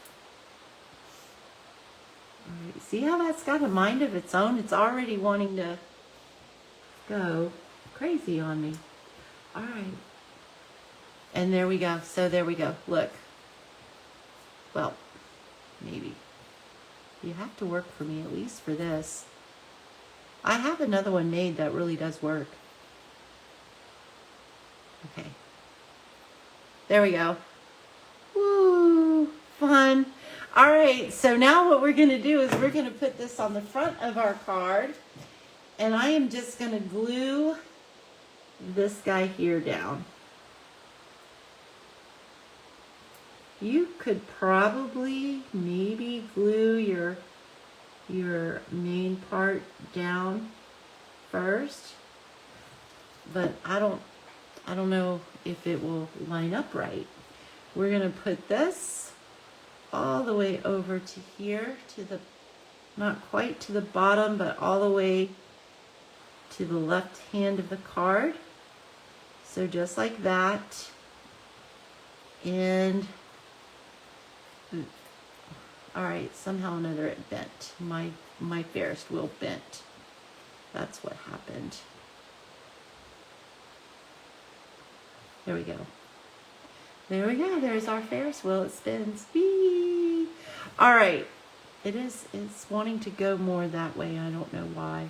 All right, see how that's got a mind of its own? It's already wanting to go crazy on me. All right. And there we go. So there we go. Look. Well, maybe. You have to work for me, at least for this. I have another one made that really does work. Okay. There we go. Woo! Fun. All right, so now what we're going to do is we're going to put this on the front of our card. And I am just going to glue this guy here down. You could probably maybe glue your main part down first, but I don't know if it will line up right. We're going to put this all the way over to here, to the, not quite to the bottom, but all the way to the left hand of the card. So just like that. And all right, somehow or another it bent. My Ferris wheel bent. That's what happened. There we go. There we go. There's our Ferris wheel. It spins. Whee! All right. It's wanting to go more that way. I don't know why.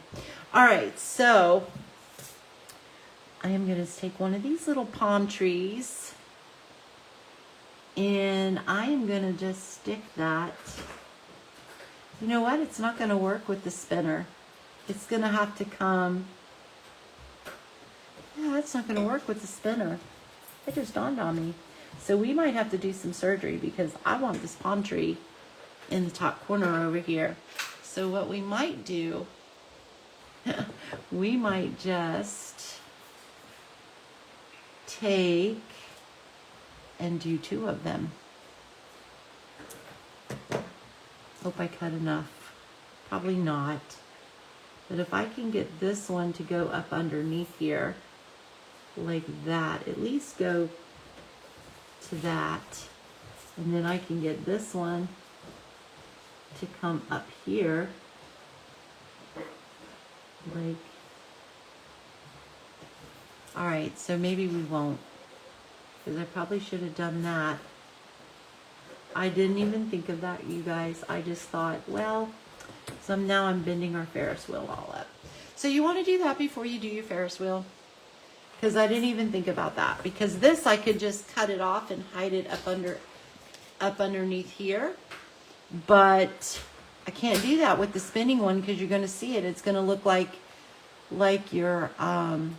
All right, so I am going to take one of these little palm trees, and I am going to just stick that. You know what? It's not going to work with the spinner. It's going to have to come. Yeah, that's not going to work with the spinner. It just dawned on me. So we might have to do some surgery because I want this palm tree in the top corner over here. So what we might do, we might just take and do two of them. Hope I cut enough. Probably not. But if I can get this one to go up underneath here, like that, at least go to that, and then I can get this one to come up here, like, all right, so maybe we won't, because I probably should have done that. I didn't even think of that, you guys. I just thought, well, so now I'm bending our Ferris wheel all up. So you want to do that before you do your Ferris wheel? Because I didn't even think about that. Because this, I could just cut it off and hide it up underneath here. But I can't do that with the spinning one because you're going to see it. It's going to look like your palm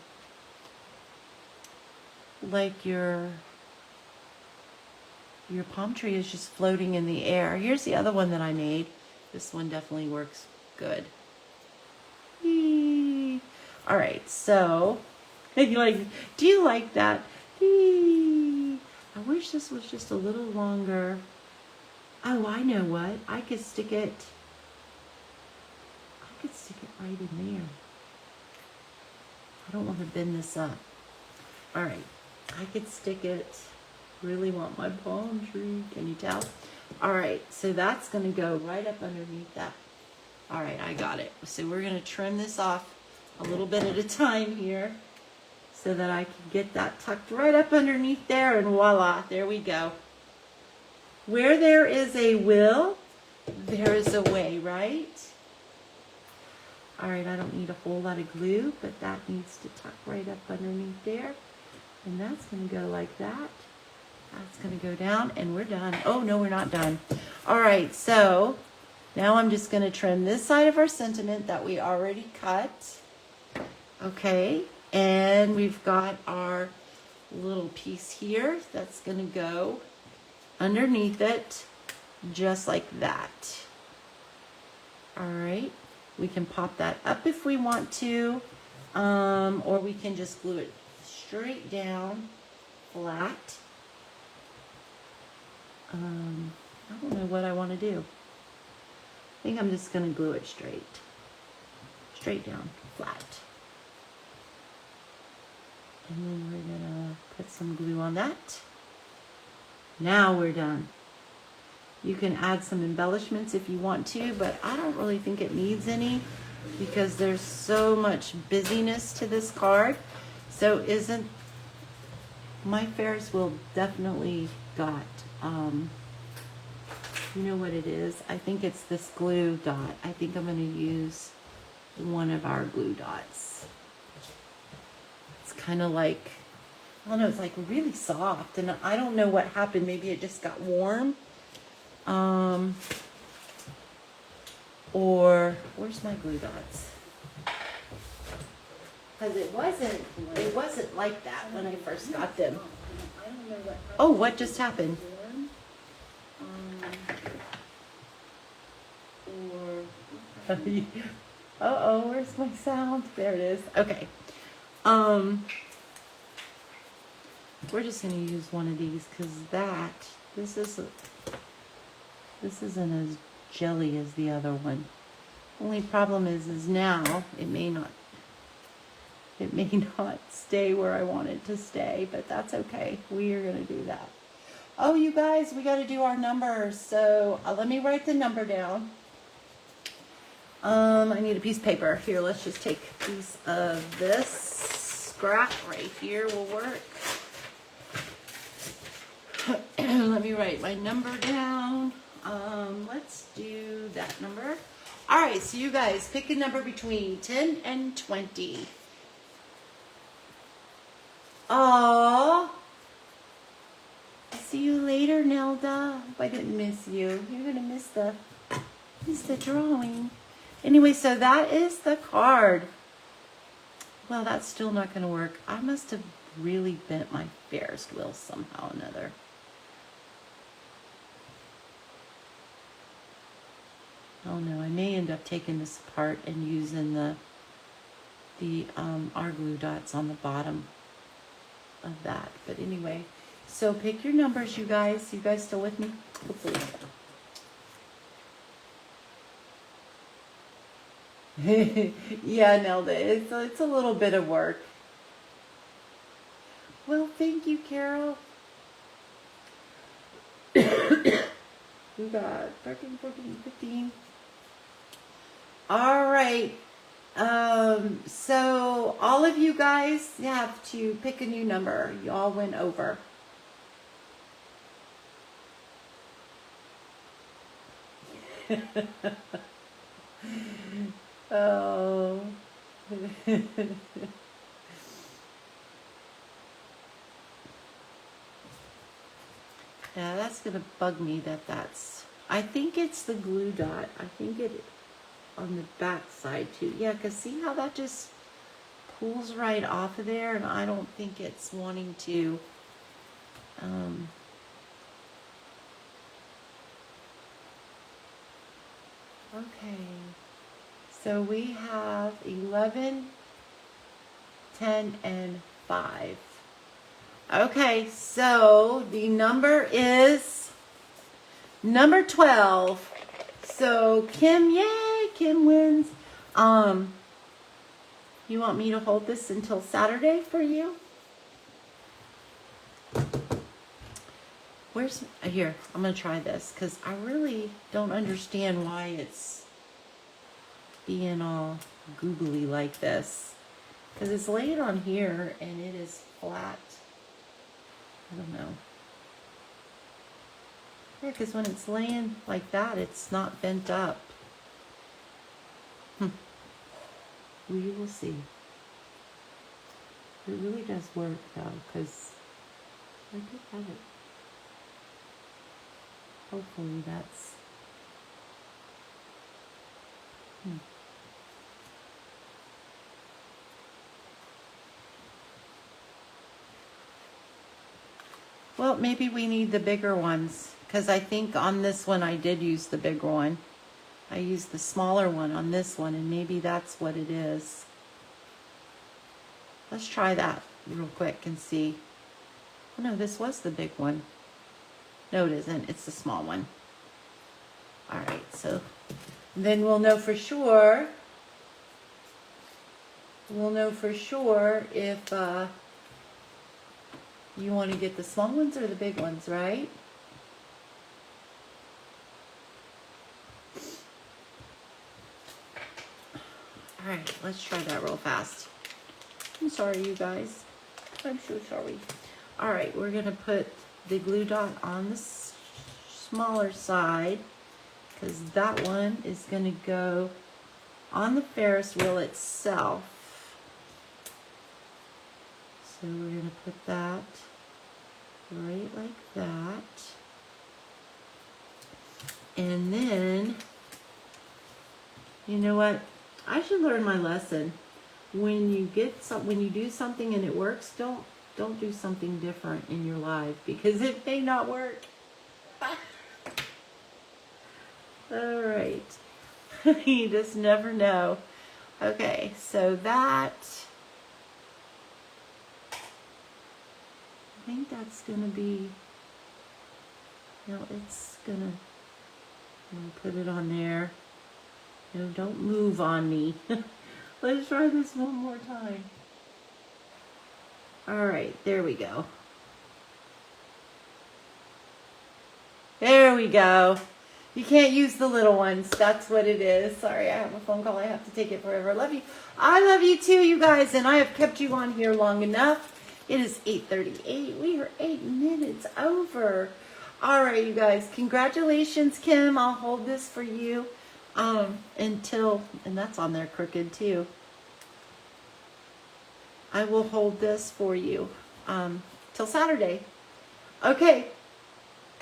tree is just floating in the air. Here's the other one that I made. This one definitely works good. Eee. All right, so do you like that? Eee. I wish this was just a little longer. Oh, I know what. I could stick it right in there. I don't want to bend this up. All right, I could stick it. Really want my palm tree. Can you tell? All right, so that's going to go right up underneath that. All right, I got it. So we're going to trim this off a little bit at a time here so that I can get that tucked right up underneath there, and voila, there we go. Where there is a will, there is a way, right? All right, I don't need a whole lot of glue, but that needs to tuck right up underneath there. And that's going to go like that. That's going to go down, and we're done. Oh, no, we're not done. All right, so now I'm just going to trim this side of our sentiment that we already cut. Okay, and we've got our little piece here that's going to go underneath it, just like that. All right, we can pop that up if we want to, or we can just glue it straight down, flat. I don't know what I want to do. I think I'm just going to glue it straight down, flat. And then we're going to put some glue on that. Now we're done. You can add some embellishments if you want to, but I don't really think it needs any because there's so much busyness to this card. So isn't my Ferris wheel definitely got, you know what it is? I think it's this glue dot. I think I'm going to use one of our glue dots. It's kind of like, I don't know, it's like really soft, and I don't know what happened. Maybe it just got warm. Or where's my glue dots? Because it wasn't like that when I first got them. Oh, what just happened? Uh-oh, where's my sound? There it is. Okay. We're just going to use one of these because this isn't as jelly as the other one. Only problem is now it may not stay where I want it to stay, but that's okay. We are going to do that. Oh, you guys, we got to do our numbers. So let me write the number down. I need a piece of paper. Here, let's just take a piece of this scrap right here will work. Let me write my number down. Let's do that number. All right, so you guys pick a number between 10 and 20. Aww. See you later, Nelda. Hope I didn't miss you. You're gonna miss the drawing. Anyway, so that is the card. Well, that's still not gonna work. I must have really bent my Ferris wheel somehow or another. Oh no, I may end up taking this apart and using our glue dots on the bottom of that. But anyway, so pick your numbers, you guys. You guys still with me? Hopefully. Yeah, Nelda, it's a little bit of work. Well, thank you, Carol. We got 13, 14, 15. All right. So all of you guys have to pick a new number. You all went over. Oh. Yeah, that's going to bug me that's... I think it's the glue dot. I think it on the back side too. Yeah, because see how that just pulls right off of there, and I don't think it's wanting to... Okay. So we have 11, 10, and 5. Okay, so the number is number 12. So Kim, yay, Kim wins. You want me to hold this until Saturday for you? Where's, here, I'm going to try this because I really don't understand why it's being all googly like this. Because it's laid on here and it is flat. I don't know. Yeah, because when it's laying like that, it's not bent up. We will see. It really does work though, because I did have it. Hopefully that's... Well, maybe we need the bigger ones, because I think on this one I did use the bigger one. I used the smaller one on this one, and maybe that's what it is. Let's try that real quick and see. Oh no, this was the big one. No, it isn't. It's the small one. All right, so then we'll know for sure. We'll know for sure if you want to get the small ones or the big ones, right? All right, let's try that real fast. I'm sorry, you guys. I'm so sorry. All right, we're going to put the glue dot on the smaller side because that one is going to go on the Ferris wheel itself. So we're going to put that right like that. And then, you know what? I should learn my lesson. When you do something and it works, don't do something different in your life because it may not work. All right. You just never know. Okay, so that, I think that's gonna be, no, it's gonna, I'm gonna put it on there. No, don't move on me. Let's try this one more time. All right, there we go. There we go. You can't use the little ones. That's what it is. Sorry, I have a phone call. I have to take it forever. I love you. I love you too, you guys. And I have kept you on here long enough. It is 8:38. We are 8 minutes over. All right, you guys. Congratulations, Kim. I'll hold this for you until, and that's on there crooked too. I will hold this for you till Saturday. Okay.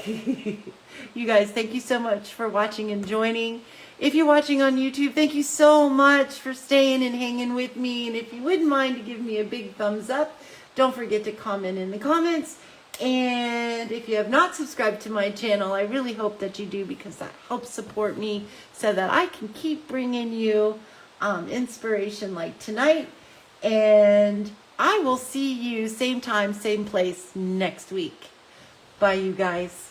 You guys, thank you so much for watching and joining. If you're watching on YouTube, thank you so much for staying and hanging with me. And if you wouldn't mind to give me a big thumbs up, don't forget to comment in the comments. And if you have not subscribed to my channel, I really hope that you do because that helps support me so that I can keep bringing you inspiration like tonight. And I will see you same time, same place next week. Bye, you guys.